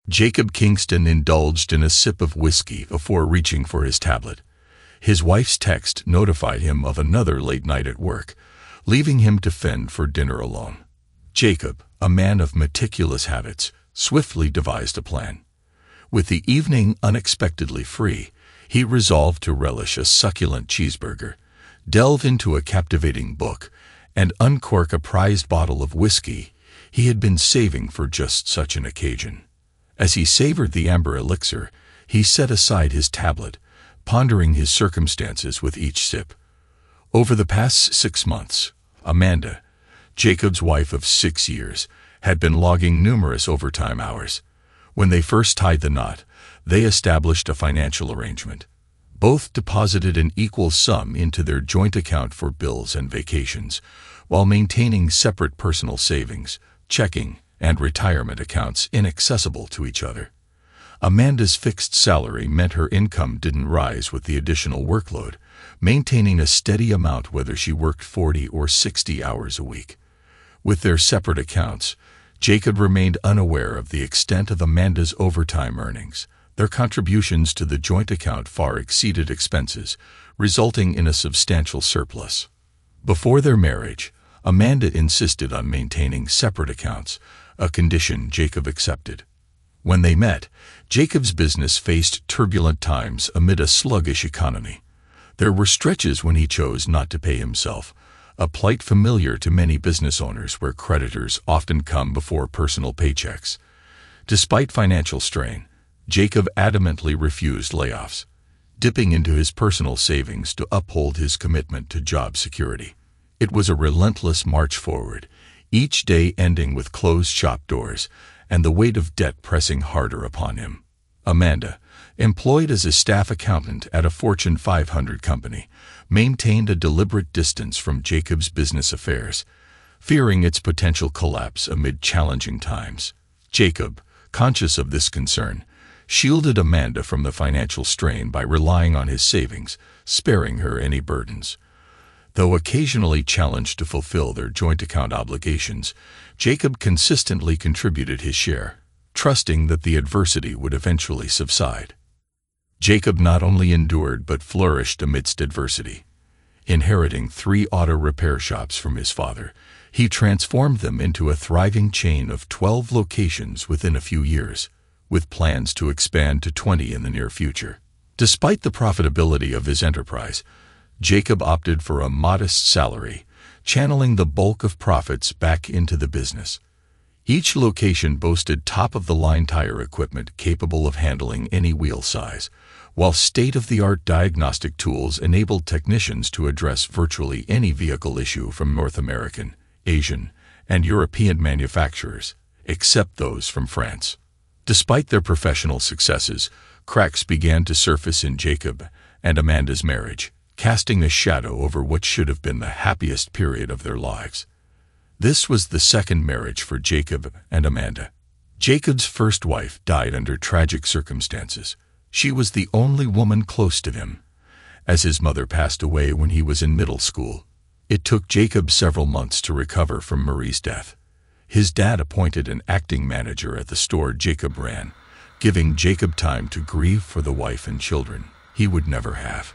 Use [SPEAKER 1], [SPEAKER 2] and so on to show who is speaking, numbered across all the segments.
[SPEAKER 1] Jacob Kingston indulged in a sip of whiskey before reaching for his tablet. His wife's text notified him of another late night at work, leaving him to fend for dinner alone. Jacob, a man of meticulous habits, swiftly devised a plan. With the evening unexpectedly free, he resolved to relish a succulent cheeseburger, delve into a captivating book, and uncork a prized bottle of whiskey he had been saving for just such an occasion. As he savored the amber elixir, he set aside his tablet, pondering his circumstances with each sip. Over the past 6 months, Amanda, Jacob's wife of 6 years, had been logging numerous overtime hours. When they first tied the knot, they established a financial arrangement. Both deposited an equal sum into their joint account for bills and vacations, while maintaining separate personal savings, checking, and retirement accounts inaccessible to each other. Amanda's fixed salary meant her income didn't rise with the additional workload, maintaining a steady amount whether she worked 40 or 60 hours a week. With their separate accounts, Jacob remained unaware of the extent of Amanda's overtime earnings. Their contributions to the joint account far exceeded expenses, resulting in a substantial surplus. Before their marriage, Amanda insisted on maintaining separate accounts, a condition Jacob accepted. When they met, Jacob's business faced turbulent times amid a sluggish economy. There were stretches when he chose not to pay himself, a plight familiar to many business owners where creditors often come before personal paychecks. Despite financial strain, Jacob adamantly refused layoffs, dipping into his personal savings to uphold his commitment to job security. It was a relentless march forward, each day ending with closed shop doors and the weight of debt pressing harder upon him. Amanda, employed as a staff accountant at a Fortune 500 company, maintained a deliberate distance from Jacob's business affairs, fearing its potential collapse amid challenging times. Jacob, conscious of this concern, shielded Amanda from the financial strain by relying on his savings, sparing her any burdens. Though occasionally challenged to fulfill their joint account obligations, Jacob consistently contributed his share, trusting that the adversity would eventually subside. Jacob not only endured but flourished amidst adversity. Inheriting 3 auto repair shops from his father, he transformed them into a thriving chain of 12 locations within a few years, with plans to expand to 20 in the near future. Despite the profitability of his enterprise, Jacob opted for a modest salary, channeling the bulk of profits back into the business. Each location boasted top-of-the-line tire equipment capable of handling any wheel size, while state-of-the-art diagnostic tools enabled technicians to address virtually any vehicle issue from North American, Asian, and European manufacturers, except those from France. Despite their professional successes, cracks began to surface in Jacob and Amanda's marriage, casting a shadow over what should have been the happiest period of their lives. This was the second marriage for Jacob and Amanda. Jacob's first wife died under tragic circumstances. She was the only woman close to him, as his mother passed away when he was in middle school. It took Jacob several months to recover from Marie's death. His dad appointed an acting manager at the store Jacob ran, giving Jacob time to grieve for the wife and children he would never have.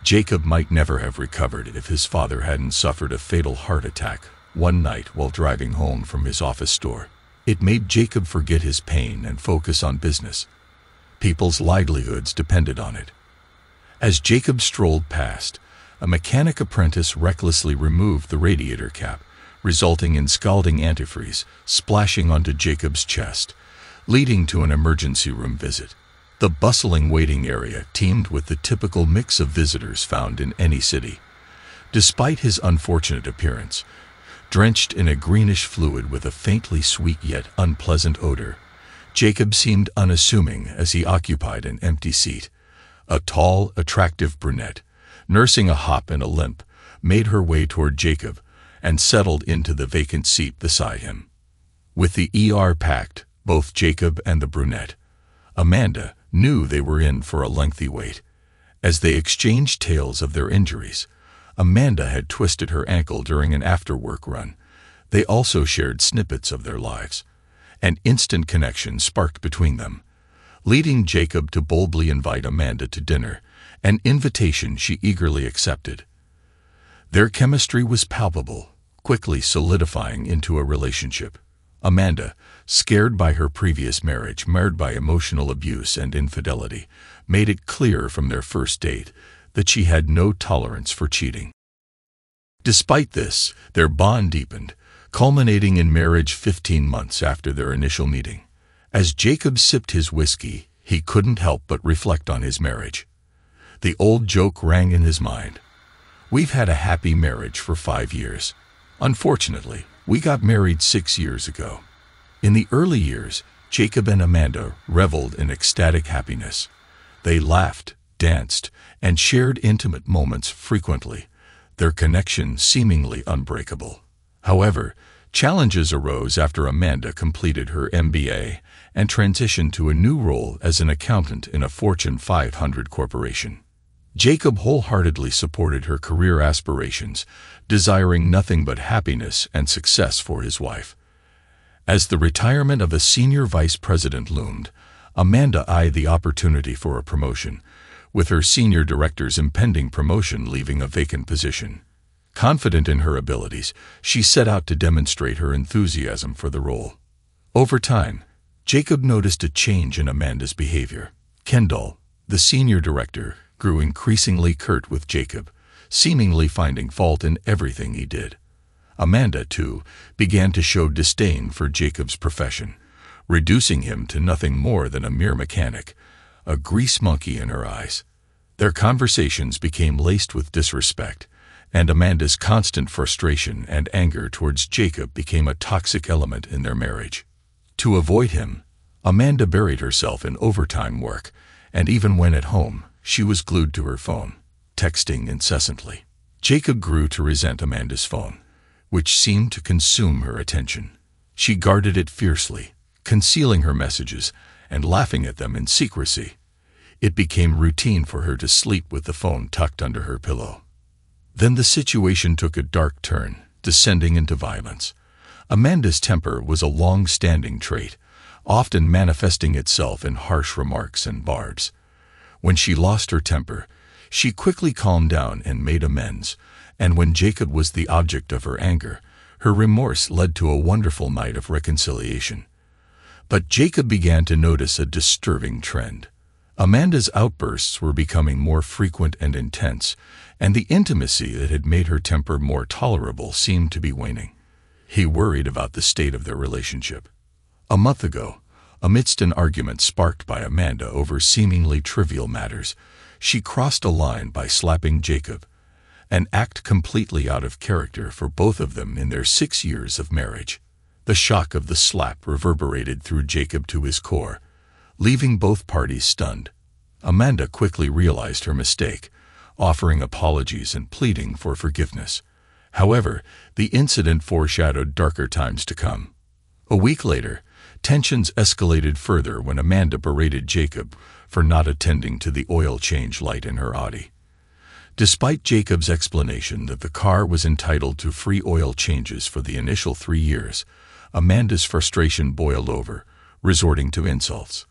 [SPEAKER 1] Jacob might never have recovered if his father hadn't suffered a fatal heart attack one night while driving home from his office store. It made Jacob forget his pain and focus on business. People's livelihoods depended on it. As Jacob strolled past, a mechanic apprentice recklessly removed the radiator cap, resulting in scalding antifreeze splashing onto Jacob's chest, leading to an emergency room visit. The bustling waiting area teemed with the typical mix of visitors found in any city. Despite his unfortunate appearance, drenched in a greenish fluid with a faintly sweet yet unpleasant odor, Jacob seemed unassuming as he occupied an empty seat. A tall, attractive brunette, nursing a hop and a limp, made her way toward Jacob and settled into the vacant seat beside him. With the ER packed, both Jacob and the brunette, Amanda, knew they were in for a lengthy wait. As they exchanged tales of their injuries, Amanda had twisted her ankle during an after-work run. They also shared snippets of their lives. An instant connection sparked between them, leading Jacob to boldly invite Amanda to dinner, an invitation she eagerly accepted. Their chemistry was palpable, quickly solidifying into a relationship. Amanda, scared by her previous marriage marred by emotional abuse and infidelity, made it clear from their first date that she had no tolerance for cheating. Despite this, their bond deepened, culminating in marriage 15 months after their initial meeting. As Jacob sipped his whiskey, he couldn't help but reflect on his marriage. The old joke rang in his mind. "We've had a happy marriage for 5 years. Unfortunately, we got married 6 years ago." In the early years, Jacob and Amanda reveled in ecstatic happiness. They laughed, danced, and shared intimate moments frequently, their connection seemingly unbreakable. However, challenges arose after Amanda completed her MBA and transitioned to a new role as an accountant in a Fortune 500 corporation. Jacob wholeheartedly supported her career aspirations, desiring nothing but happiness and success for his wife. As the retirement of a senior vice president loomed, Amanda eyed the opportunity for a promotion, with her senior director's impending promotion leaving a vacant position. Confident in her abilities, she set out to demonstrate her enthusiasm for the role. Over time, Jacob noticed a change in Amanda's behavior. Kendall, the senior director, grew increasingly curt with Jacob, seemingly finding fault in everything he did. Amanda, too, began to show disdain for Jacob's profession, reducing him to nothing more than a mere mechanic, a grease monkey in her eyes. Their conversations became laced with disrespect, and Amanda's constant frustration and anger towards Jacob became a toxic element in their marriage. To avoid him, Amanda buried herself in overtime work, and even when at home, she was glued to her phone, texting incessantly. Jacob grew to resent Amanda's phone, which seemed to consume her attention. She guarded it fiercely, concealing her messages and laughing at them in secrecy. It became routine for her to sleep with the phone tucked under her pillow. Then the situation took a dark turn, descending into violence. Amanda's temper was a long-standing trait, often manifesting itself in harsh remarks and barbs. When she lost her temper, she quickly calmed down and made amends, and when Jacob was the object of her anger, her remorse led to a wonderful night of reconciliation. But Jacob began to notice a disturbing trend. Amanda's outbursts were becoming more frequent and intense, and the intimacy that had made her temper more tolerable seemed to be waning. He worried about the state of their relationship. A month ago, amidst an argument sparked by Amanda over seemingly trivial matters, she crossed a line by slapping Jacob, an act completely out of character for both of them in their 6 years of marriage. The shock of the slap reverberated through Jacob to his core, leaving both parties stunned. Amanda quickly realized her mistake, offering apologies and pleading for forgiveness. However, the incident foreshadowed darker times to come. A week later, tensions escalated further when Amanda berated Jacob for not attending to the oil change light in her Audi. Despite Jacob's explanation that the car was entitled to free oil changes for the initial 3 years, Amanda's frustration boiled over, resorting to insults.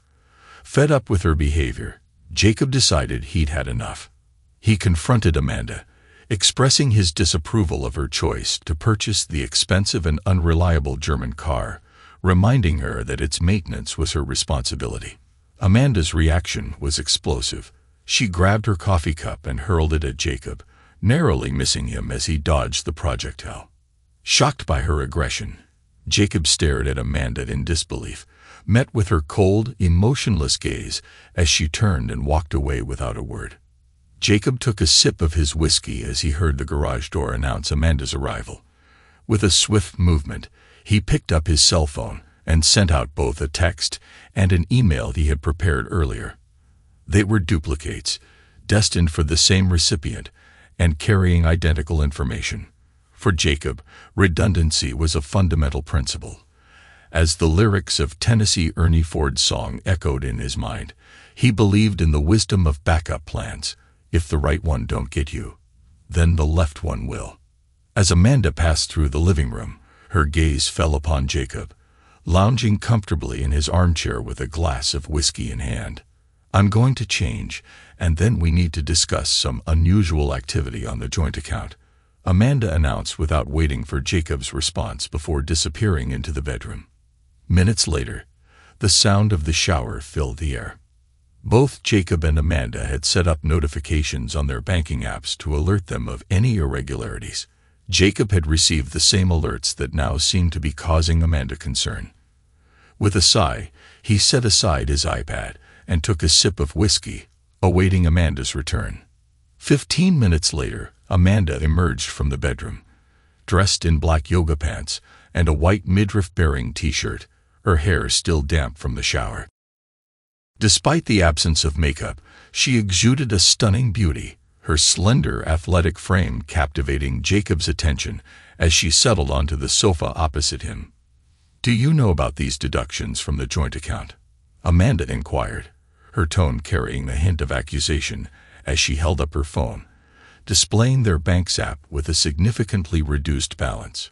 [SPEAKER 1] Fed up with her behavior, Jacob decided he'd had enough. He confronted Amanda, expressing his disapproval of her choice to purchase the expensive and unreliable German car, reminding her that its maintenance was her responsibility. Amanda's reaction was explosive. She grabbed her coffee cup and hurled it at Jacob, narrowly missing him as he dodged the projectile. Shocked by her aggression, Jacob stared at Amanda in disbelief, met with her cold, emotionless gaze as she turned and walked away without a word. Jacob took a sip of his whiskey as he heard the garage door announce Amanda's arrival. With a swift movement, he picked up his cell phone and sent out both a text and an email he had prepared earlier. They were duplicates, destined for the same recipient and carrying identical information. For Jacob, redundancy was a fundamental principle. As the lyrics of Tennessee Ernie Ford's song echoed in his mind, he believed in the wisdom of backup plans. If the right one don't get you, then the left one will. As Amanda passed through the living room, her gaze fell upon Jacob, lounging comfortably in his armchair with a glass of whiskey in hand. "I'm going to change, and then we need to discuss some unusual activity on the joint account," Amanda announced without waiting for Jacob's response before disappearing into the bedroom. Minutes later, the sound of the shower filled the air. Both Jacob and Amanda had set up notifications on their banking apps to alert them of any irregularities. Jacob had received the same alerts that now seemed to be causing Amanda concern. With a sigh, he set aside his iPad and took a sip of whiskey, awaiting Amanda's return. 15 minutes later, Amanda emerged from the bedroom, dressed in black yoga pants and a white midriff-bearing t-shirt, her hair still damp from the shower. Despite the absence of makeup, she exuded a stunning beauty, her slender, athletic frame captivating Jacob's attention as she settled onto the sofa opposite him. "Do you know about these deductions from the joint account?" Amanda inquired, her tone carrying the hint of accusation as she held up her phone, displaying their bank's app with a significantly reduced balance.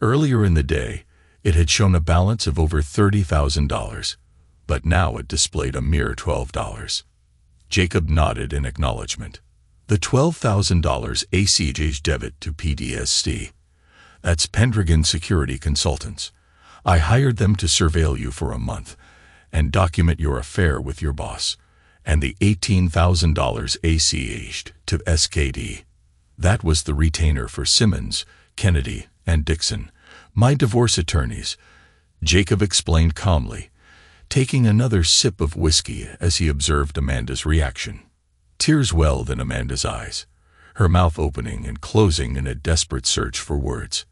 [SPEAKER 1] Earlier in the day, it had shown a balance of over $30,000, but now it displayed a mere $12. Jacob nodded in acknowledgement. "The $12,000 ACH debit to PDSC. That's Pendragon Security Consultants. I hired them to surveil you for a month and document your affair with your boss. And the $18,000 ACH to SKD. That was the retainer for Simmons, Kennedy, and Dixon, my divorce attorneys," Jacob explained calmly, taking another sip of whiskey as he observed Amanda's reaction. Tears welled in Amanda's eyes, her mouth opening and closing in a desperate search for words.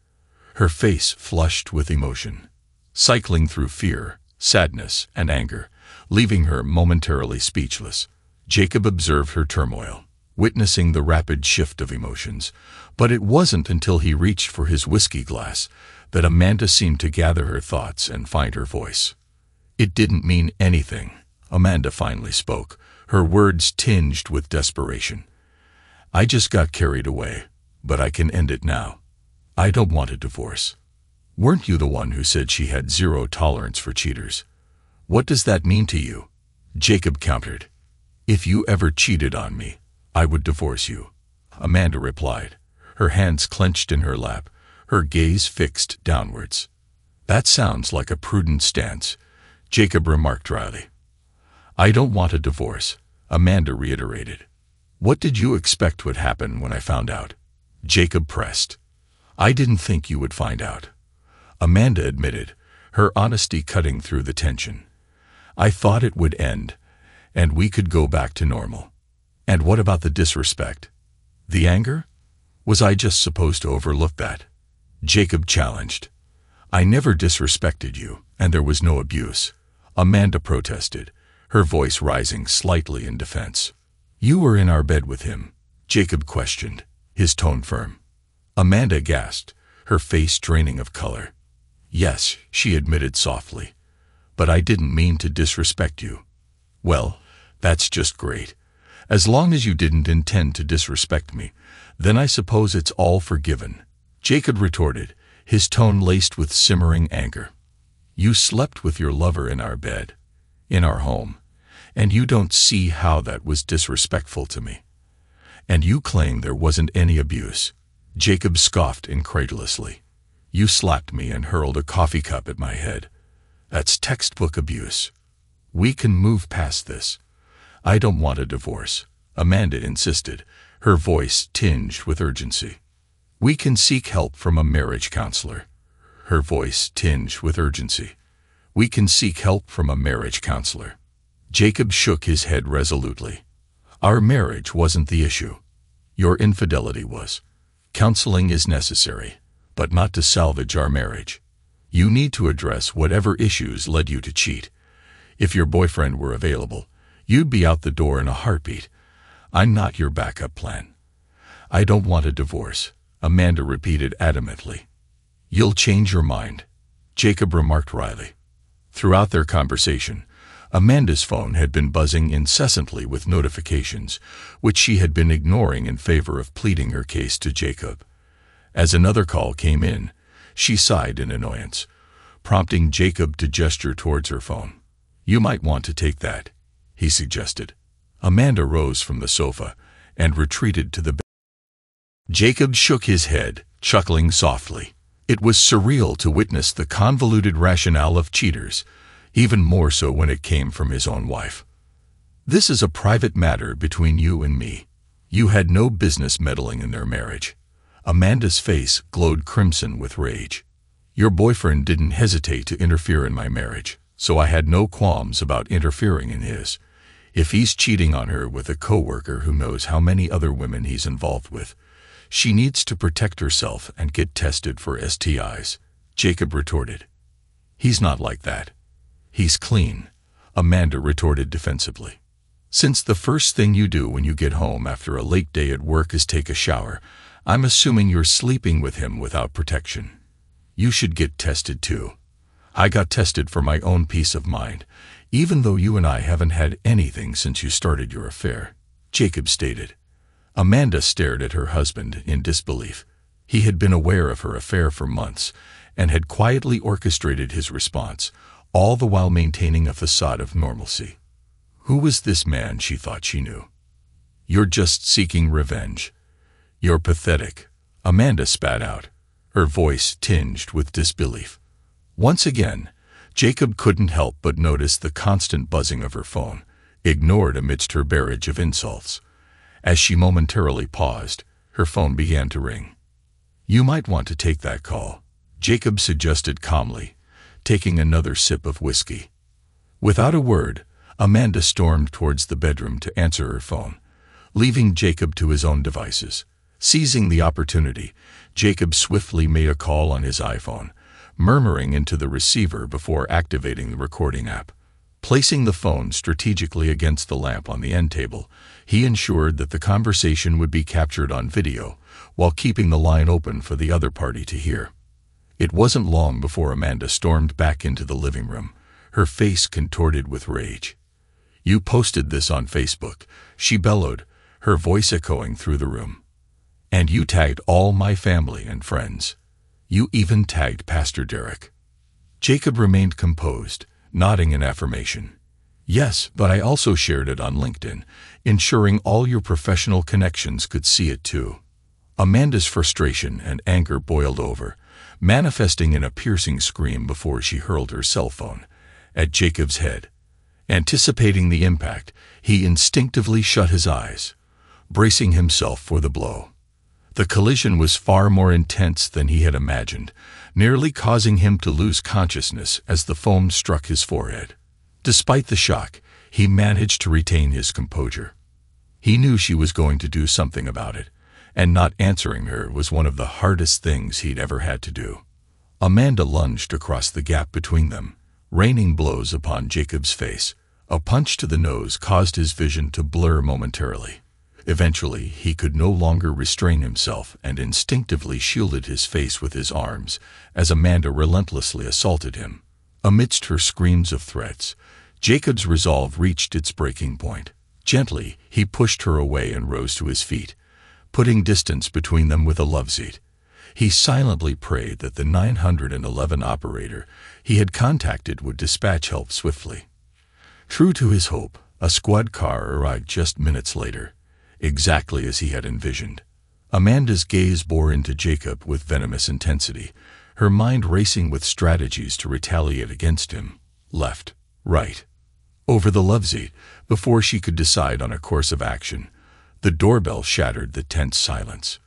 [SPEAKER 1] Her face flushed with emotion, cycling through fear, sadness, and anger, leaving her momentarily speechless. Jacob observed her turmoil, witnessing the rapid shift of emotions, but it wasn't until he reached for his whiskey glass that Amanda seemed to gather her thoughts and find her voice. "It didn't mean anything," Amanda finally spoke, her words tinged with desperation. "I just got carried away, but I can end it now. I don't want a divorce." "Weren't you the one who said she had zero tolerance for cheaters?" "What does that mean to you?" Jacob countered. "If you ever cheated on me, I would divorce you," Amanda replied, her hands clenched in her lap, her gaze fixed downwards. "That sounds like a prudent stance," Jacob remarked dryly. "I don't want a divorce," Amanda reiterated. "What did you expect would happen when I found out?" Jacob pressed. "I didn't think you would find out," Amanda admitted, her honesty cutting through the tension. "I thought it would end, and we could go back to normal." "And what about the disrespect? The anger? Was I just supposed to overlook that?" Jacob challenged. "I never disrespected you, and there was no abuse," Amanda protested, her voice rising slightly in defense. "You were in our bed with him?" Jacob questioned, his tone firm. Amanda gasped, her face draining of color. "Yes," she admitted softly, "but I didn't mean to disrespect you." "Well, that's just great. As long as you didn't intend to disrespect me, then I suppose it's all forgiven," Jacob retorted, his tone laced with simmering anger. "You slept with your lover in our bed, in our home, and you don't see how that was disrespectful to me. And you claim there wasn't any abuse." Jacob scoffed incredulously. "You slapped me and hurled a coffee cup at my head. That's textbook abuse. We can move past this." "I don't want a divorce," Amanda insisted, her voice tinged with urgency. "We can seek help from a marriage counselor." Her voice tinged with urgency. "We can seek help from a marriage counselor." Jacob shook his head resolutely. "Our marriage wasn't the issue. Your infidelity was. Counseling is necessary, but not to salvage our marriage. You need to address whatever issues led you to cheat. If your boyfriend were available, you'd be out the door in a heartbeat. I'm not your backup plan." "I don't want a divorce," Amanda repeated adamantly. "You'll change your mind," Jacob remarked wryly. Throughout their conversation, Amanda's phone had been buzzing incessantly with notifications, which she had been ignoring in favor of pleading her case to Jacob. As another call came in, she sighed in annoyance, prompting Jacob to gesture towards her phone. "You might want to take that," he suggested. Amanda rose from the sofa and retreated to the bed. Jacob shook his head, chuckling softly. It was surreal to witness the convoluted rationale of cheaters, even more so when it came from his own wife. "This is a private matter between you and me. You had no business meddling in their marriage." Amanda's face glowed crimson with rage. "Your boyfriend didn't hesitate to interfere in my marriage, so I had no qualms about interfering in his. If he's cheating on her with a coworker who knows how many other women he's involved with, she needs to protect herself and get tested for STIs," Jacob retorted. "He's not like that. He's clean," Amanda retorted defensively. "Since the first thing you do when you get home after a late day at work is take a shower, I'm assuming you're sleeping with him without protection. You should get tested too. I got tested for my own peace of mind, even though you and I haven't had anything since you started your affair," Jacob stated. Amanda stared at her husband in disbelief. He had been aware of her affair for months and had quietly orchestrated his response, all the while maintaining a facade of normalcy. Who was this man she thought she knew? "You're just seeking revenge. You're pathetic," Amanda spat out, her voice tinged with disbelief. Once again, Jacob couldn't help but notice the constant buzzing of her phone, ignored amidst her barrage of insults. As she momentarily paused, her phone began to ring. "You might want to take that call," Jacob suggested calmly, taking another sip of whiskey. Without a word, Amanda stormed towards the bedroom to answer her phone, leaving Jacob to his own devices. Seizing the opportunity, Jacob swiftly made a call on his iPhone, murmuring into the receiver before activating the recording app. Placing the phone strategically against the lamp on the end table, he ensured that the conversation would be captured on video, while keeping the line open for the other party to hear. It wasn't long before Amanda stormed back into the living room, her face contorted with rage. "You posted this on Facebook," she bellowed, her voice echoing through the room. "And you tagged all my family and friends. You even tagged Pastor Derek." Jacob remained composed, nodding in affirmation. "Yes, but I also shared it on LinkedIn, ensuring all your professional connections could see it too." Amanda's frustration and anger boiled over, manifesting in a piercing scream before she hurled her cell phone at Jacob's head. Anticipating the impact, he instinctively shut his eyes, bracing himself for the blow. The collision was far more intense than he had imagined, nearly causing him to lose consciousness as the foam struck his forehead. Despite the shock, he managed to retain his composure. He knew she was going to do something about it, and not answering her was one of the hardest things he'd ever had to do. Amanda lunged across the gap between them, raining blows upon Jacob's face. A punch to the nose caused his vision to blur momentarily. Eventually, he could no longer restrain himself and instinctively shielded his face with his arms as Amanda relentlessly assaulted him. Amidst her screams of threats, Jacob's resolve reached its breaking point. Gently, he pushed her away and rose to his feet, putting distance between them with a loveseat. He silently prayed that the 911 operator he had contacted would dispatch help swiftly. True to his hope, a squad car arrived just minutes later, exactly as he had envisioned. Amanda's gaze bore into Jacob with venomous intensity, her mind racing with strategies to retaliate against him. Left, right, over the loveseat, before she could decide on a course of action. The doorbell shattered the tense silence.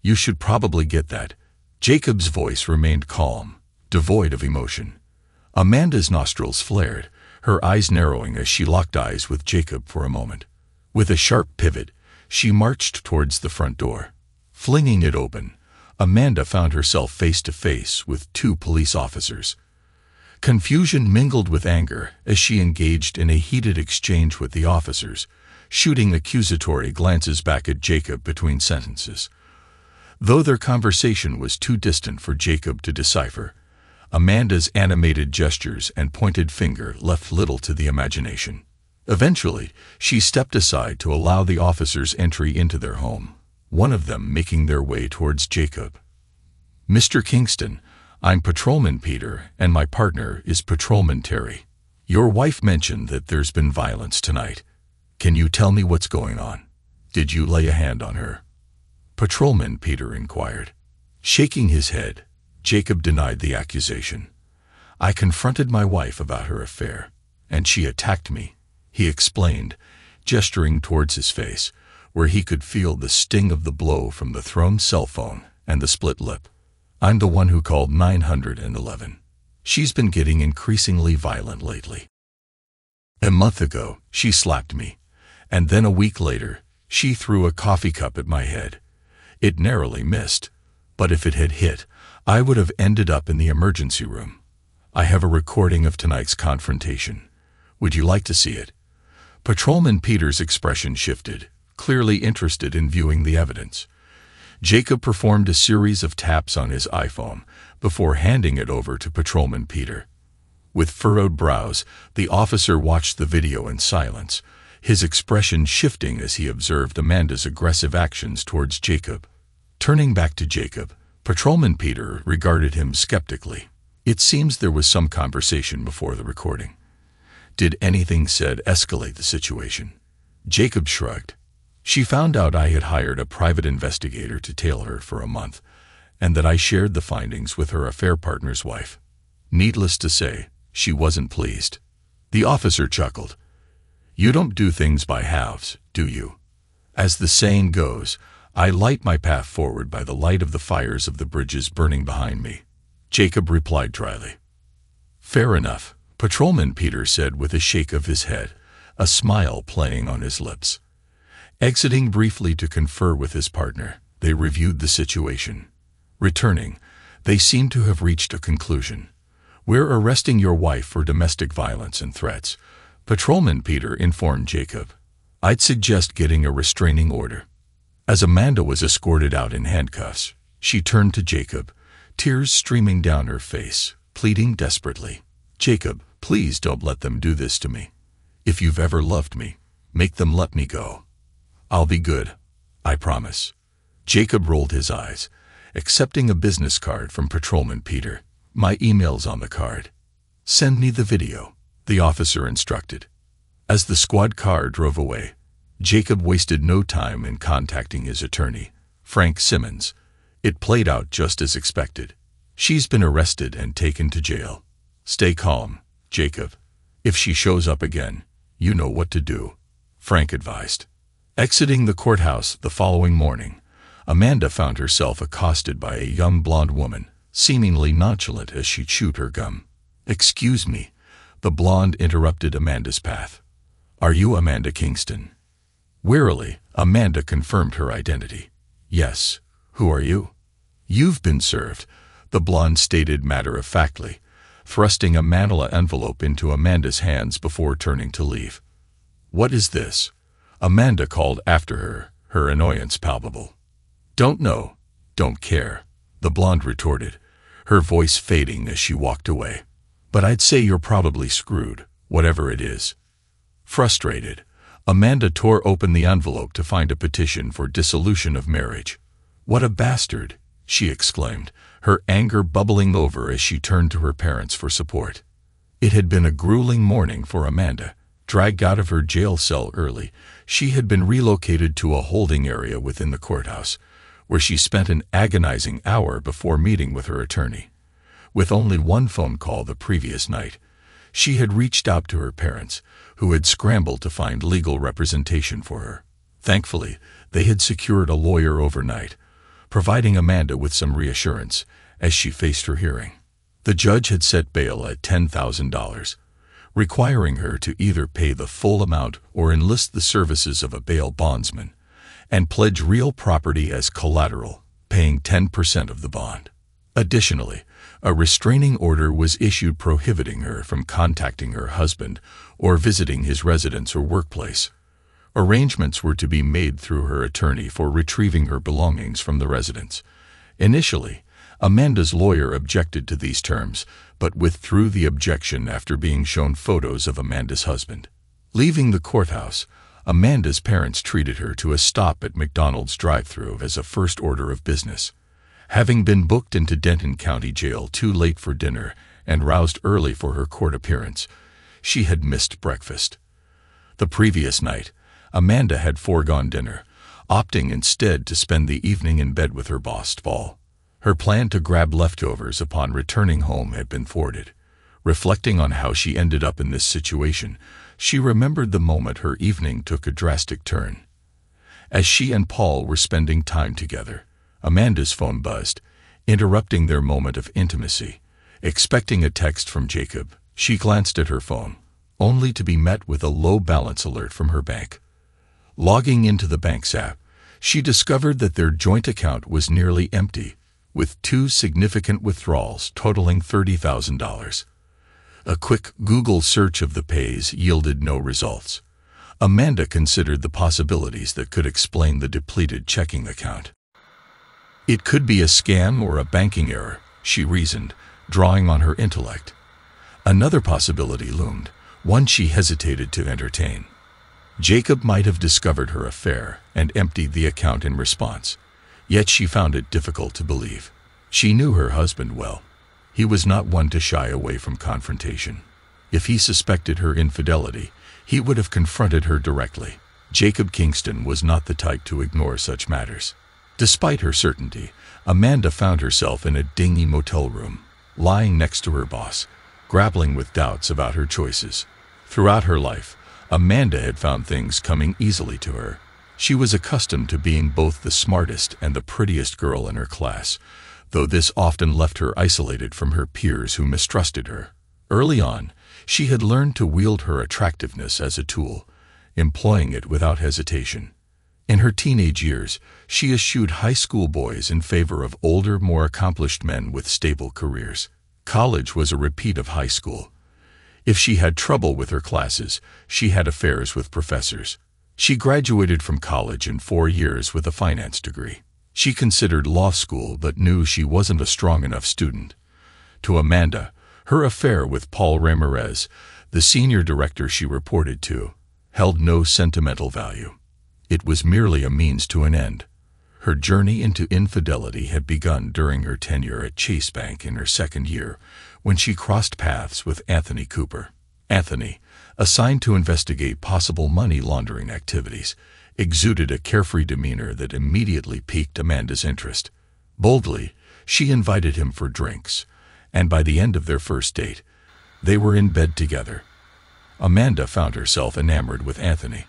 [SPEAKER 1] "You should probably get that." Jacob's voice remained calm, devoid of emotion. Amanda's nostrils flared, her eyes narrowing as she locked eyes with Jacob for a moment. With a sharp pivot, she marched towards the front door. Flinging it open, Amanda found herself face to face with two police officers. Confusion mingled with anger as she engaged in a heated exchange with the officers, shooting accusatory glances back at Jacob between sentences. Though their conversation was too distant for Jacob to decipher, Amanda's animated gestures and pointed finger left little to the imagination. Eventually, she stepped aside to allow the officers entry into their home, one of them making their way towards Jacob. "Mr. Kingston, I'm Patrolman Peter, and my partner is Patrolman Terry. Your wife mentioned that there's been violence tonight. Can you tell me what's going on? Did you lay a hand on her?" Patrolman Peter inquired. Shaking his head, Jacob denied the accusation. "I confronted my wife about her affair, and she attacked me," he explained, gesturing towards his face, where he could feel the sting of the blow from the thrown cell phone and the split lip. "I'm the one who called 911. She's been getting increasingly violent lately. A month ago, she slapped me, and then a week later, she threw a coffee cup at my head. It narrowly missed, but if it had hit, I would have ended up in the emergency room. I have a recording of tonight's confrontation. Would you like to see it?" Patrolman Peter's expression shifted, clearly interested in viewing the evidence. Jacob performed a series of taps on his iPhone before handing it over to Patrolman Peter. With furrowed brows, the officer watched the video in silence, his expression shifting as he observed Amanda's aggressive actions towards Jacob. Turning back to Jacob, Patrolman Peter regarded him skeptically. "It seems there was some conversation before the recording. Did anything said escalate the situation?" Jacob shrugged. "She found out I had hired a private investigator to tail her for a month, and that I shared the findings with her affair partner's wife. Needless to say, she wasn't pleased." The officer chuckled. "You don't do things by halves, do you? As the saying goes, I light my path forward by the light of the fires of the bridges burning behind me." Jacob replied dryly. "Fair enough," Patrolman Peter said with a shake of his head, a smile playing on his lips. Exiting briefly to confer with his partner, they reviewed the situation. Returning, they seemed to have reached a conclusion. "We're arresting your wife for domestic violence and threats," Patrolman Peter informed Jacob. "I'd suggest getting a restraining order." As Amanda was escorted out in handcuffs, she turned to Jacob, tears streaming down her face, pleading desperately. "Jacob, please don't let them do this to me. If you've ever loved me, make them let me go. I'll be good, I promise." Jacob rolled his eyes, accepting a business card from Patrolman Peter. "My email's on the card. Send me the video," the officer instructed. As the squad car drove away, Jacob wasted no time in contacting his attorney, Frank Simmons. It played out just as expected. "She's been arrested and taken to jail. Stay calm, Jacob. If she shows up again, you know what to do," Frank advised. Exiting the courthouse the following morning, Amanda found herself accosted by a young blonde woman, seemingly nonchalant as she chewed her gum. "Excuse me," the blonde interrupted Amanda's path. "Are you Amanda Kingston?" Wearily, Amanda confirmed her identity. "Yes. Who are you?" "You've been served," the blonde stated matter-of-factly, thrusting a manila envelope into Amanda's hands before turning to leave. "What is this?" Amanda called after her, her annoyance palpable. "Don't know, don't care," the blonde retorted, her voice fading as she walked away. "But I'd say you're probably screwed, whatever it is." Frustrated, Amanda tore open the envelope to find a petition for dissolution of marriage. "What a bastard!" she exclaimed, her anger bubbling over as she turned to her parents for support. It had been a grueling morning for Amanda. Dragged out of her jail cell early, she had been relocated to a holding area within the courthouse, where she spent an agonizing hour before meeting with her attorney. With only one phone call the previous night, she had reached out to her parents, who had scrambled to find legal representation for her. Thankfully, they had secured a lawyer overnight, providing Amanda with some reassurance as she faced her hearing. The judge had set bail at $10,000, requiring her to either pay the full amount or enlist the services of a bail bondsman, and pledge real property as collateral, paying 10% of the bond. Additionally, a restraining order was issued prohibiting her from contacting her husband or visiting his residence or workplace. Arrangements were to be made through her attorney for retrieving her belongings from the residence. Initially, Amanda's lawyer objected to these terms, but withdrew the objection after being shown photos of Amanda's husband. Leaving the courthouse, Amanda's parents treated her to a stop at McDonald's drive-thru as a first order of business. Having been booked into Denton County Jail too late for dinner and roused early for her court appearance, she had missed breakfast. The previous night, Amanda had foregone dinner, opting instead to spend the evening in bed with her boss, Paul. Her plan to grab leftovers upon returning home had been thwarted. Reflecting on how she ended up in this situation, she remembered the moment her evening took a drastic turn. As she and Paul were spending time together, Amanda's phone buzzed, interrupting their moment of intimacy. Expecting a text from Jacob, she glanced at her phone, only to be met with a low balance alert from her bank. Logging into the bank's app, she discovered that their joint account was nearly empty, with 2 significant withdrawals totaling $30,000. A quick Google search of the pays yielded no results. Amanda considered the possibilities that could explain the depleted checking account. It could be a scam or a banking error, she reasoned, drawing on her intellect. Another possibility loomed, one she hesitated to entertain. Jacob might have discovered her affair and emptied the account in response, yet she found it difficult to believe. She knew her husband well. He was not one to shy away from confrontation. If he suspected her infidelity, he would have confronted her directly. Jacob Kingston was not the type to ignore such matters. Despite her certainty, Amanda found herself in a dingy motel room, lying next to her boss, grappling with doubts about her choices. Throughout her life, Amanda had found things coming easily to her. She was accustomed to being both the smartest and the prettiest girl in her class, though this often left her isolated from her peers who mistrusted her. Early on, she had learned to wield her attractiveness as a tool, employing it without hesitation. In her teenage years, she eschewed high school boys in favor of older, more accomplished men with stable careers. College was a repeat of high school. If she had trouble with her classes, she had affairs with professors. She graduated from college in 4 years with a finance degree. She considered law school but knew she wasn't a strong enough student. To Amanda, her affair with Paul Ramirez, the senior director she reported to, held no sentimental value. It was merely a means to an end. Her journey into infidelity had begun during her tenure at Chase Bank in her second year, when she crossed paths with Anthony Cooper. Anthony, assigned to investigate possible money laundering activities, exuded a carefree demeanor that immediately piqued Amanda's interest. Boldly, she invited him for drinks, and by the end of their first date, they were in bed together. Amanda found herself enamored with Anthony.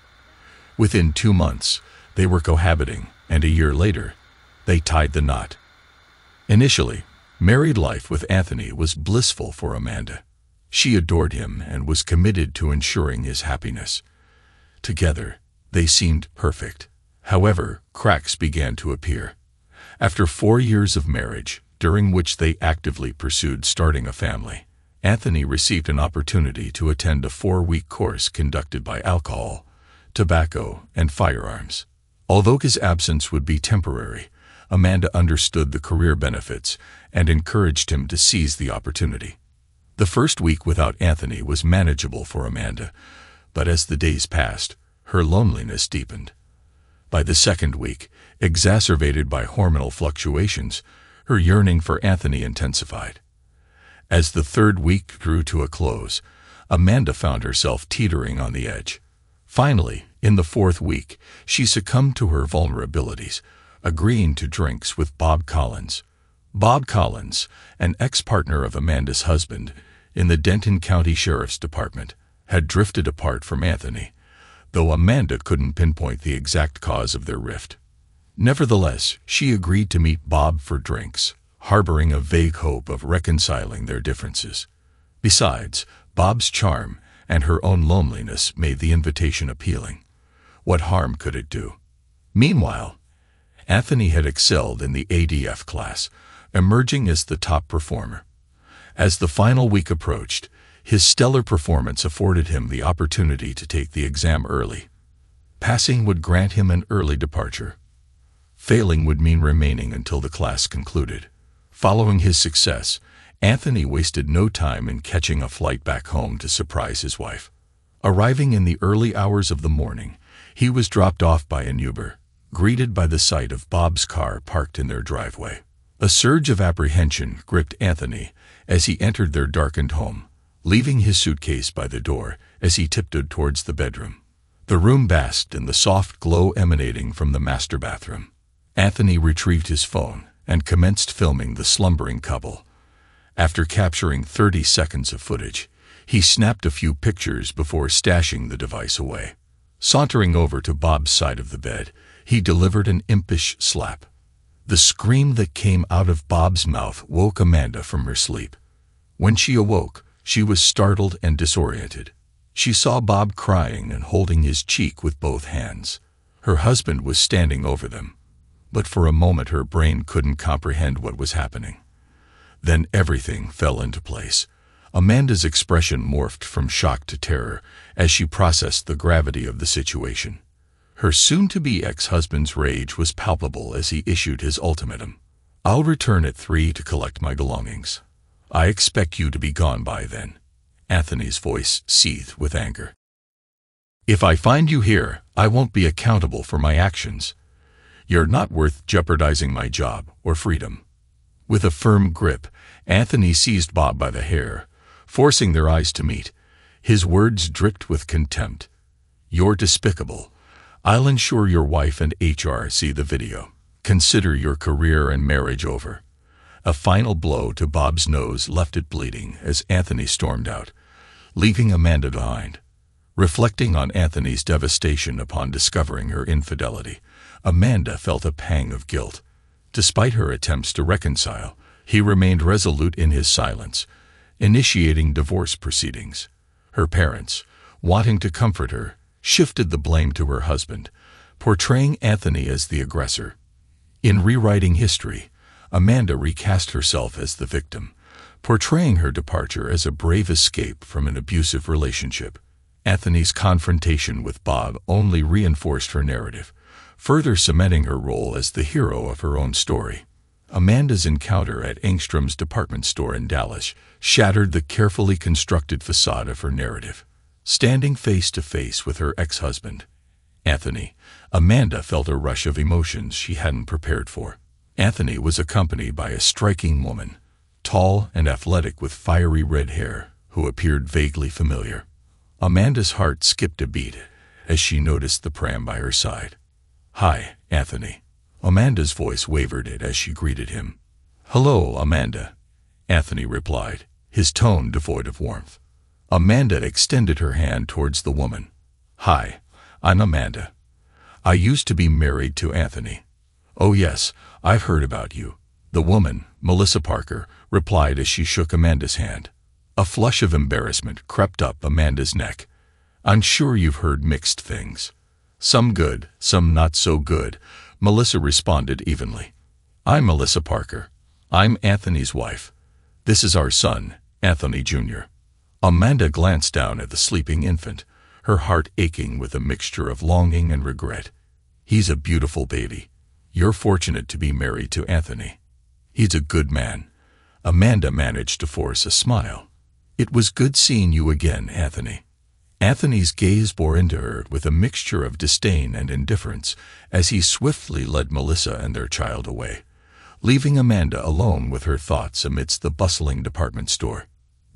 [SPEAKER 1] Within 2 months, they were cohabiting, and a year later, they tied the knot. Initially, married life with Anthony was blissful for Amanda. She adored him and was committed to ensuring his happiness. Together, they seemed perfect. However, cracks began to appear. After 4 years of marriage, during which they actively pursued starting a family, Anthony received an opportunity to attend a 4-week course conducted by alcohol, tobacco, and firearms. Although his absence would be temporary, Amanda understood the career benefits and encouraged him to seize the opportunity. The first week without Anthony was manageable for Amanda, but as the days passed, her loneliness deepened. By the second week, exacerbated by hormonal fluctuations, her yearning for Anthony intensified. As the third week drew to a close, Amanda found herself teetering on the edge. Finally, in the 4th week, she succumbed to her vulnerabilities, agreeing to drinks with Bob Collins. Bob Collins, an ex-partner of Amanda's husband in the Denton County Sheriff's Department, had drifted apart from Anthony, though Amanda couldn't pinpoint the exact cause of their rift. Nevertheless, she agreed to meet Bob for drinks, harboring a vague hope of reconciling their differences. Besides, Bob's charm and her own loneliness made the invitation appealing. What harm could it do? Meanwhile, Anthony had excelled in the ADF class, emerging as the top performer. As the final week approached, his stellar performance afforded him the opportunity to take the exam early. Passing would grant him an early departure. Failing would mean remaining until the class concluded. Following his success, Anthony wasted no time in catching a flight back home to surprise his wife. Arriving in the early hours of the morning, he was dropped off by an Uber, greeted by the sight of Bob's car parked in their driveway. A surge of apprehension gripped Anthony as he entered their darkened home, leaving his suitcase by the door as he tiptoed towards the bedroom. The room basked in the soft glow emanating from the master bathroom. Anthony retrieved his phone and commenced filming the slumbering couple. After capturing 30 seconds of footage, he snapped a few pictures before stashing the device away. Sauntering over to Bob's side of the bed, he delivered an impish slap. The scream that came out of Bob's mouth woke Amanda from her sleep. When she awoke, she was startled and disoriented. She saw Bob crying and holding his cheek with both hands. Her husband was standing over them, but for a moment her brain couldn't comprehend what was happening. Then everything fell into place. Amanda's expression morphed from shock to terror as she processed the gravity of the situation. Her soon-to-be ex-husband's rage was palpable as he issued his ultimatum. "I'll return at 3 to collect my belongings. I expect you to be gone by then." Anthony's voice seethed with anger. "If I find you here, I won't be accountable for my actions. You're not worth jeopardizing my job or freedom." With a firm grip, Anthony seized Bob by the hair, forcing their eyes to meet. His words dripped with contempt. "You're despicable. I'll ensure your wife and HR see the video. Consider your career and marriage over." A final blow to Bob's nose left it bleeding as Anthony stormed out, leaving Amanda behind. Reflecting on Anthony's devastation upon discovering her infidelity, Amanda felt a pang of guilt. Despite her attempts to reconcile, he remained resolute in his silence, initiating divorce proceedings. Her parents, wanting to comfort her, shifted the blame to her husband, portraying Anthony as the aggressor. In rewriting history, Amanda recast herself as the victim, portraying her departure as a brave escape from an abusive relationship. Anthony's confrontation with Bob only reinforced her narrative, further cementing her role as the hero of her own story. Amanda's encounter at Engstrom's department store in Dallas shattered the carefully constructed facade of her narrative. Standing face to face with her ex-husband, Anthony, Amanda felt a rush of emotions she hadn't prepared for. Anthony was accompanied by a striking woman, tall and athletic with fiery red hair, who appeared vaguely familiar. Amanda's heart skipped a beat as she noticed the pram by her side. "Hi, Anthony." Amanda's voice wavered as she greeted him. "Hello, Amanda," Anthony replied, his tone devoid of warmth. Amanda extended her hand towards the woman. "Hi, I'm Amanda. I used to be married to Anthony." "Oh yes, I've heard about you," the woman, Melissa Parker, replied as she shook Amanda's hand. A flush of embarrassment crept up Amanda's neck. "I'm sure you've heard mixed things. Some good, some not so good," Melissa responded evenly. "I'm Melissa Parker. I'm Anthony's wife. This is our son, Anthony Jr." Amanda glanced down at the sleeping infant, her heart aching with a mixture of longing and regret. "He's a beautiful baby. You're fortunate to be married to Anthony. He's a good man." Amanda managed to force a smile. "It was good seeing you again, Anthony." Anthony's gaze bore into her with a mixture of disdain and indifference as he swiftly led Melissa and their child away, leaving Amanda alone with her thoughts amidst the bustling department store.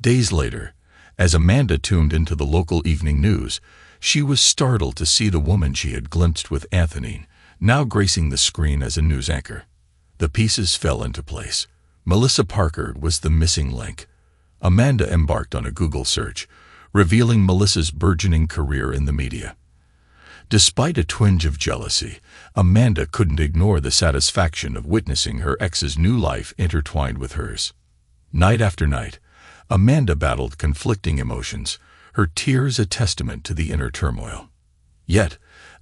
[SPEAKER 1] Days later, as Amanda tuned into the local evening news, she was startled to see the woman she had glimpsed with Anthony now gracing the screen as a news anchor. The pieces fell into place. Melissa Parker was the missing link. Amanda embarked on a Google search, revealing Melissa's burgeoning career in the media. Despite a twinge of jealousy, Amanda couldn't ignore the satisfaction of witnessing her ex's new life intertwined with hers. Night after night, Amanda battled conflicting emotions, her tears a testament to the inner turmoil. Yet,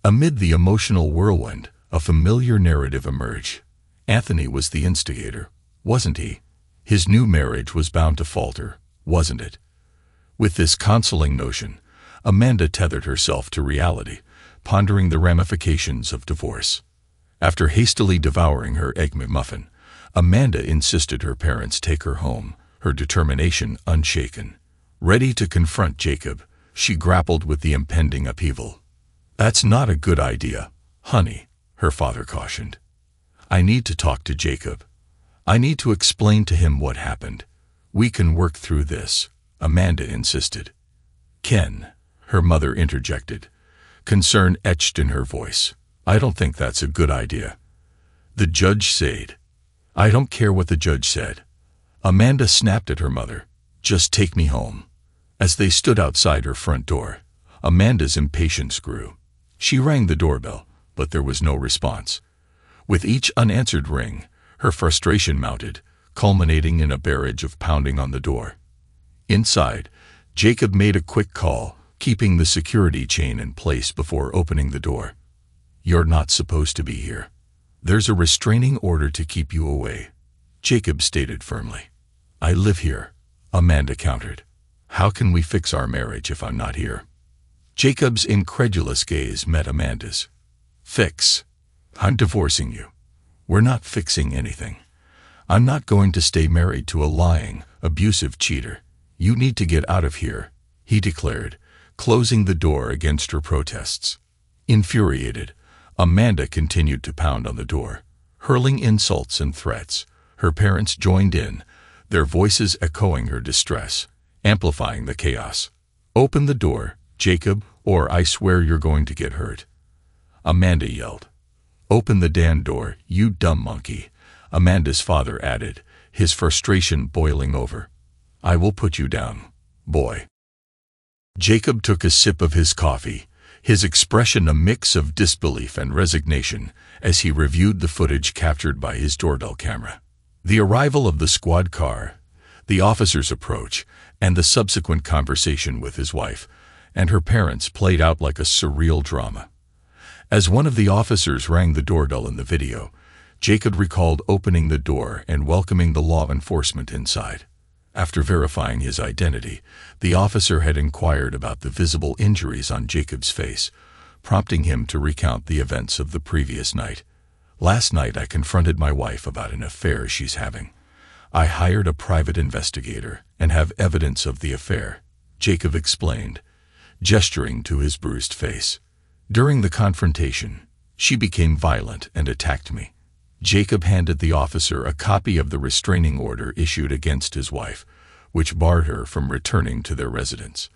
[SPEAKER 1] amid the emotional whirlwind, a familiar narrative emerged. Anthony was the instigator, wasn't he? His new marriage was bound to falter, wasn't it? With this consoling notion, Amanda tethered herself to reality, pondering the ramifications of divorce. After hastily devouring her egg McMuffin, Amanda insisted her parents take her home, her determination unshaken. Ready to confront Jacob, she grappled with the impending upheaval. "That's not a good idea, honey," her father cautioned. "I need to talk to Jacob. I need to explain to him what happened. We can work through this, Amanda insisted. Ken, her mother interjected, concern etched in her voice. I don't think that's a good idea. The judge said. I don't care what the judge said. Amanda snapped at her mother. Just take me home. As they stood outside her front door, Amanda's impatience grew. She rang the doorbell, but there was no response. With each unanswered ring, her frustration mounted, culminating in a barrage of pounding on the door. Inside, Jacob made a quick call, keeping the security chain in place before opening the door. You're not supposed to be here. There's a restraining order to keep you away, Jacob stated firmly. I live here, Amanda countered. How can we fix our marriage if I'm not here? Jacob's incredulous gaze met Amanda's. Fix? I'm divorcing you. We're not fixing anything. I'm not going to stay married to a lying, abusive cheater. You need to get out of here, he declared, closing the door against her protests. Infuriated, Amanda continued to pound on the door, hurling insults and threats. Her parents joined in, their voices echoing her distress, amplifying the chaos. Open the door, Jacob, or I swear you're going to get hurt. Amanda yelled. Open the damn door, you dumb monkey, Amanda's father added, his frustration boiling over. I will put you down, boy. Jacob took a sip of his coffee, his expression a mix of disbelief and resignation as he reviewed the footage captured by his doorbell camera. The arrival of the squad car, the officer's approach, and the subsequent conversation with his wife and her parents played out like a surreal drama. As one of the officers rang the doorbell in the video, Jacob recalled opening the door and welcoming the law enforcement inside. After verifying his identity, the officer had inquired about the visible injuries on Jacob's face, prompting him to recount the events of the previous night. Last night I confronted my wife about an affair she's having. I hired a private investigator and have evidence of the affair, Jacob explained, gesturing to his bruised face. During the confrontation, she became violent and attacked me. Jacob handed the officer a copy of the restraining order issued against his wife, which barred her from returning to their residence.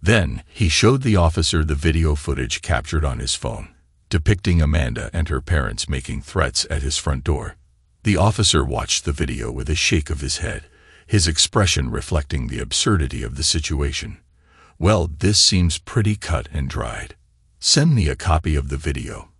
[SPEAKER 1] Then, he showed the officer the video footage captured on his phone, depicting Amanda and her parents making threats at his front door. The officer watched the video with a shake of his head, his expression reflecting the absurdity of the situation. Well, this seems pretty cut and dried. Send me a copy of the video,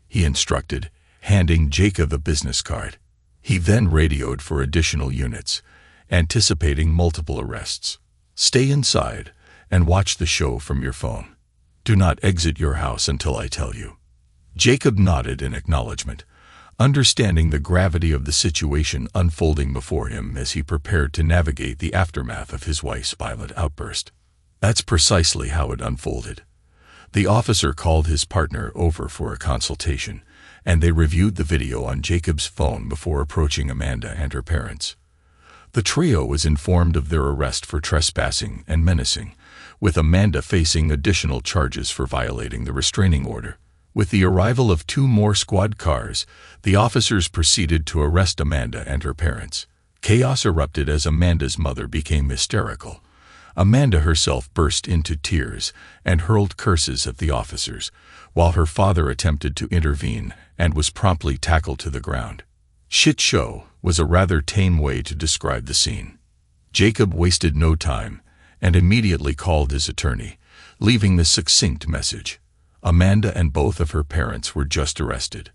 [SPEAKER 1] he instructed, handing Jacob a business card. He then radioed for additional units, anticipating multiple arrests. Stay inside and watch the show from your phone. Do not exit your house until I tell you. Jacob nodded in acknowledgement, understanding the gravity of the situation unfolding before him as he prepared to navigate the aftermath of his wife's violent outburst. That's precisely how it unfolded. The officer called his partner over for a consultation, and they reviewed the video on Jacob's phone before approaching Amanda and her parents. The trio was informed of their arrest for trespassing and menacing, with Amanda facing additional charges for violating the restraining order. With the arrival of 2 more squad cars, the officers proceeded to arrest Amanda and her parents. Chaos erupted as Amanda's mother became hysterical. Amanda herself burst into tears and hurled curses at the officers, while her father attempted to intervene and was promptly tackled to the ground. Shit show was a rather tame way to describe the scene. Jacob wasted no time and immediately called his attorney, leaving the succinct message. Amanda and both of her parents were just arrested.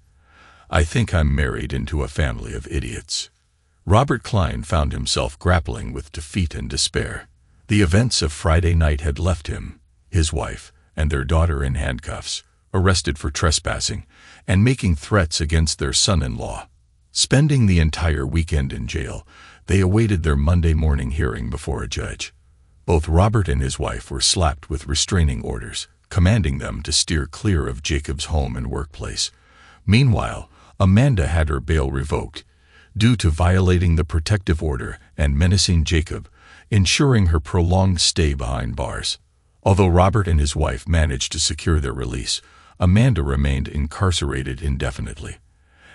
[SPEAKER 1] I think I'm married into a family of idiots. Robert Klein found himself grappling with defeat and despair. The events of Friday night had left him, his wife, and their daughter in handcuffs, arrested for trespassing and making threats against their son-in-law. Spending the entire weekend in jail, they awaited their Monday morning hearing before a judge. Both Robert and his wife were slapped with restraining orders, commanding them to steer clear of Jacob's home and workplace. Meanwhile, Amanda had her bail revoked, due to violating the protective order and menacing Jacob, ensuring her prolonged stay behind bars. Although Robert and his wife managed to secure their release, Amanda remained incarcerated indefinitely.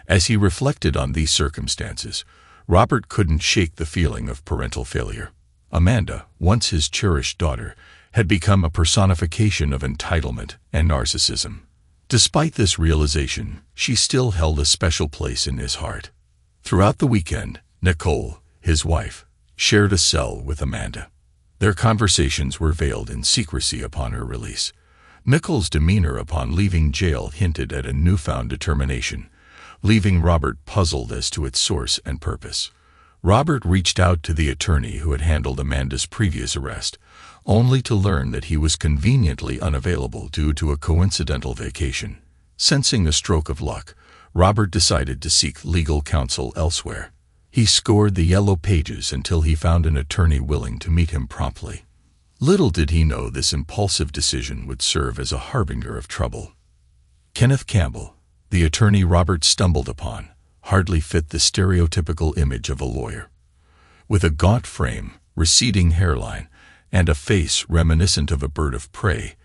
[SPEAKER 1] As he reflected on these circumstances, Robert couldn't shake the feeling of parental failure. Amanda, once his cherished daughter, had become a personification of entitlement and narcissism. Despite this realization, she still held a special place in his heart. Throughout the weekend, Nicole, his wife, shared a cell with Amanda. Their conversations were veiled in secrecy upon her release. Nicole's demeanor upon leaving jail hinted at a newfound determination, leaving Robert puzzled as to its source and purpose. Robert reached out to the attorney who had handled Amanda's previous arrest, only to learn that he was conveniently unavailable due to a coincidental vacation. Sensing a stroke of luck, Robert decided to seek legal counsel elsewhere. He scoured the yellow pages until he found an attorney willing to meet him promptly. Little did he know this impulsive decision would serve as a harbinger of trouble. Kenneth Campbell, the attorney Robert stumbled upon, hardly fit the stereotypical image of a lawyer. With a gaunt frame, receding hairline, and a face reminiscent of a bird of prey,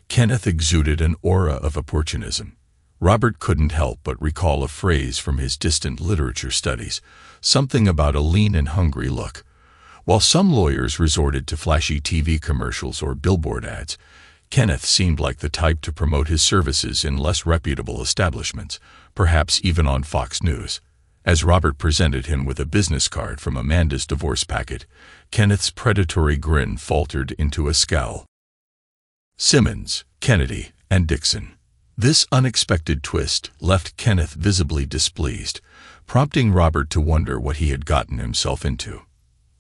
[SPEAKER 1] Kenneth exuded an aura of opportunism. Robert couldn't help but recall a phrase from his distant literature studies, something about a lean and hungry look. While some lawyers resorted to flashy TV commercials or billboard ads, Kenneth seemed like the type to promote his services in less reputable establishments, perhaps even on Fox News. As Robert presented him with a business card from Amanda's divorce packet, Kenneth's predatory grin faltered into a scowl. Simmons, Kennedy, and Dixon. This unexpected twist left Kenneth visibly displeased, prompting Robert to wonder what he had gotten himself into.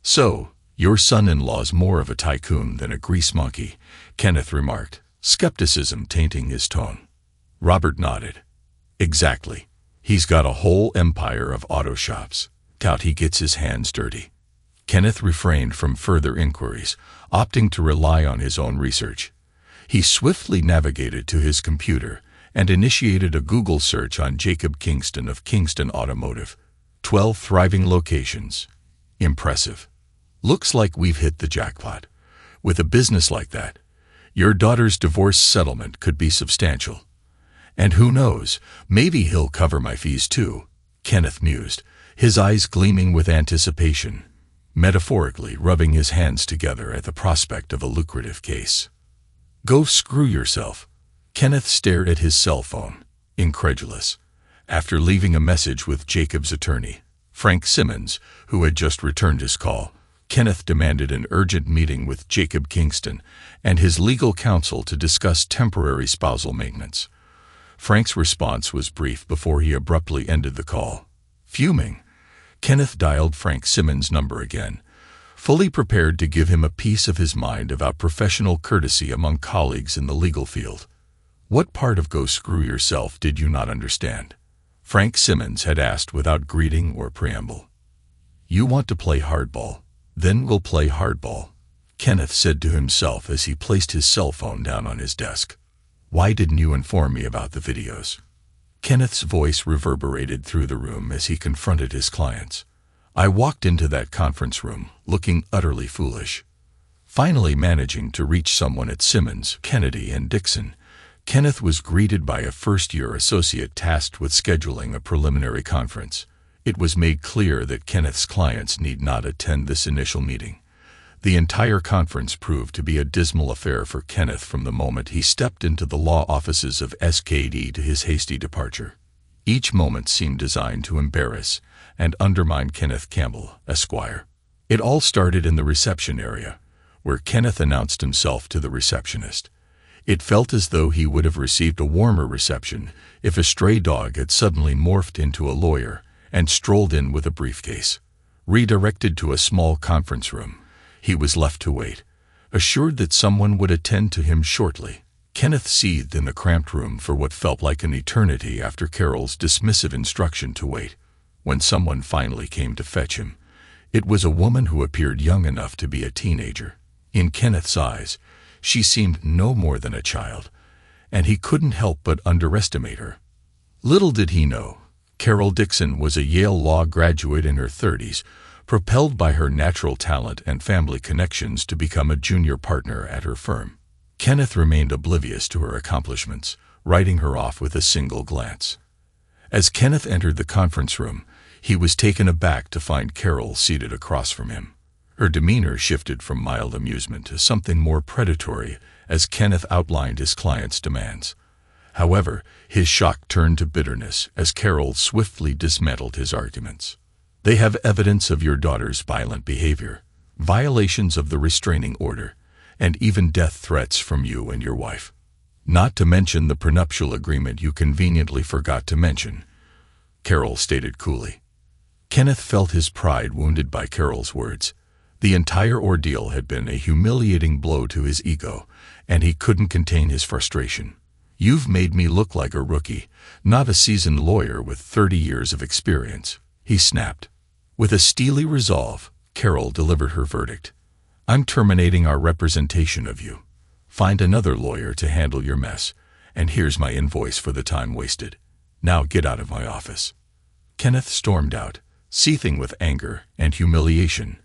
[SPEAKER 1] "So, your son-in-law's more of a tycoon than a grease monkey," Kenneth remarked, skepticism tainting his tone. Robert nodded. "Exactly. He's got a whole empire of auto shops. Doubt he gets his hands dirty." Kenneth refrained from further inquiries, opting to rely on his own research. He swiftly navigated to his computer and initiated a Google search on Jacob Kingston of Kingston Automotive. 12 thriving locations. Impressive. Looks like we've hit the jackpot. With a business like that, your daughter's divorce settlement could be substantial. And who knows, maybe he'll cover my fees too, Kenneth mused, his eyes gleaming with anticipation, metaphorically rubbing his hands together at the prospect of a lucrative case. "Go screw yourself." Kenneth stared at his cell phone, incredulous. After leaving a message with Jacob's attorney, Frank Simmons, who had just returned his call, Kenneth demanded an urgent meeting with Jacob Kingston and his legal counsel to discuss temporary spousal maintenance. Frank's response was brief before he abruptly ended the call. Fuming, Kenneth dialed Frank Simmons' number again, fully prepared to give him a piece of his mind about professional courtesy among colleagues in the legal field. "What part of go screw yourself did you not understand?" Frank Simmons had asked without greeting or preamble. "You want to play hardball? Then we'll play hardball," Kenneth said to himself as he placed his cell phone down on his desk. "Why didn't you inform me about the videos?" Kenneth's voice reverberated through the room as he confronted his clients. "I walked into that conference room, looking utterly foolish." Finally managing to reach someone at Simmons, Kennedy, and Dixon, Kenneth was greeted by a first-year associate tasked with scheduling a preliminary conference. It was made clear that Kenneth's clients need not attend this initial meeting. The entire conference proved to be a dismal affair for Kenneth from the moment he stepped into the law offices of SKD to his hasty departure. Each moment seemed designed to embarrass and undermine Kenneth Campbell, Esquire. It all started in the reception area, where Kenneth announced himself to the receptionist. It felt as though he would have received a warmer reception if a stray dog had suddenly morphed into a lawyer and strolled in with a briefcase. Redirected to a small conference room, he was left to wait, assured that someone would attend to him shortly. Kenneth seethed in the cramped room for what felt like an eternity after Carol's dismissive instruction to wait. When someone finally came to fetch him, it was a woman who appeared young enough to be a teenager. In Kenneth's eyes, she seemed no more than a child, and he couldn't help but underestimate her. Little did he know, Carol Dixon was a Yale Law graduate in her 30s, propelled by her natural talent and family connections to become a junior partner at her firm. Kenneth remained oblivious to her accomplishments, writing her off with a single glance. As Kenneth entered the conference room, He was taken aback to find Carol seated across from him. Her demeanor shifted from mild amusement to something more predatory as Kenneth outlined his client's demands. However, his shock turned to bitterness as Carol swiftly dismantled his arguments. They have evidence of your daughter's violent behavior, violations of the restraining order, and even death threats from you and your wife. Not to mention the prenuptial agreement you conveniently forgot to mention, Carol stated coolly. Kenneth felt his pride wounded by Carol's words. The entire ordeal had been a humiliating blow to his ego, and he couldn't contain his frustration. You've made me look like a rookie, not a seasoned lawyer with 30 years of experience, he snapped. With a steely resolve, Carol delivered her verdict. I'm terminating our representation of you. Find another lawyer to handle your mess, and here's my invoice for the time wasted. Now get out of my office. Kenneth stormed out, seething with anger and humiliation,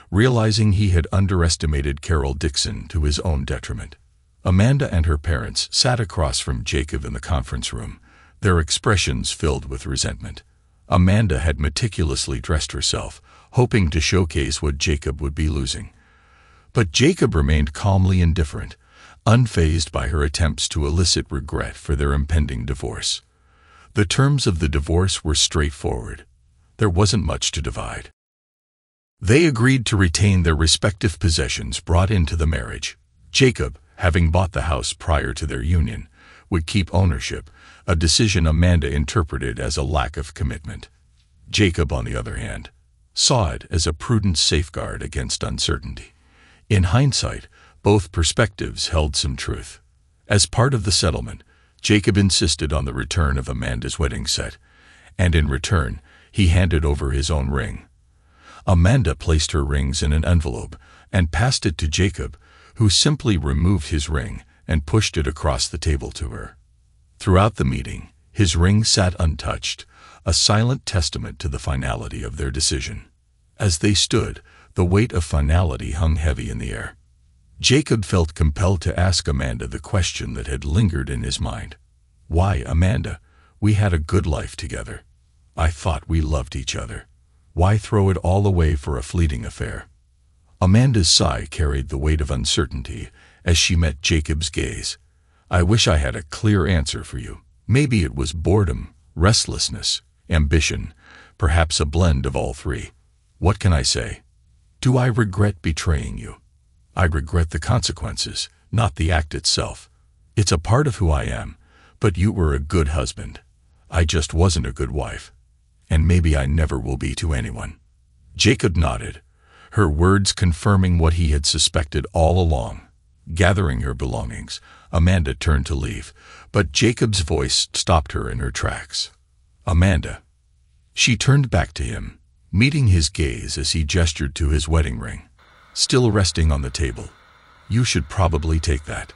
[SPEAKER 1] realizing he had underestimated Carol Dixon to his own detriment. Amanda and her parents sat across from Jacob in the conference room, their expressions filled with resentment. Amanda had meticulously dressed herself, hoping to showcase what Jacob would be losing. But Jacob remained calmly indifferent, unfazed by her attempts to elicit regret for their impending divorce. The terms of the divorce were straightforward. There wasn't much to divide. They agreed to retain their respective possessions brought into the marriage. Jacob, having bought the house prior to their union, would keep ownership, a decision Amanda interpreted as a lack of commitment. Jacob, on the other hand, saw it as a prudent safeguard against uncertainty. In hindsight, both perspectives held some truth. As part of the settlement, Jacob insisted on the return of Amanda's wedding set, and in return, he handed over his own ring. Amanda placed her rings in an envelope and passed it to Jacob, who simply removed his ring and pushed it across the table to her. Throughout the meeting, his ring sat untouched, a silent testament to the finality of their decision. As they stood, the weight of finality hung heavy in the air. Jacob felt compelled to ask Amanda the question that had lingered in his mind. Why, Amanda? We had a good life together. I thought we loved each other. Why throw it all away for a fleeting affair? Amanda's sigh carried the weight of uncertainty as she met Jacob's gaze. I wish I had a clear answer for you. Maybe it was boredom, restlessness, ambition, perhaps a blend of all three. What can I say? Do I regret betraying you? I regret the consequences, not the act itself. It's a part of who I am, but you were a good husband. I just wasn't a good wife. And maybe I never will be to anyone. Jacob nodded, her words confirming what he had suspected all along. Gathering her belongings, Amanda turned to leave, but Jacob's voice stopped her in her tracks. Amanda. She turned back to him, meeting his gaze as he gestured to his wedding ring, still resting on the table. You should probably take that.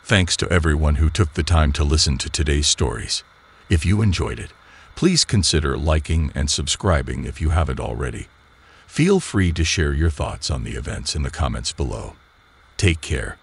[SPEAKER 1] Thanks to everyone who took the time to listen to today's stories. If you enjoyed it, please consider liking and subscribing if you haven't already. Feel free to share your thoughts on the events in the comments below. Take care,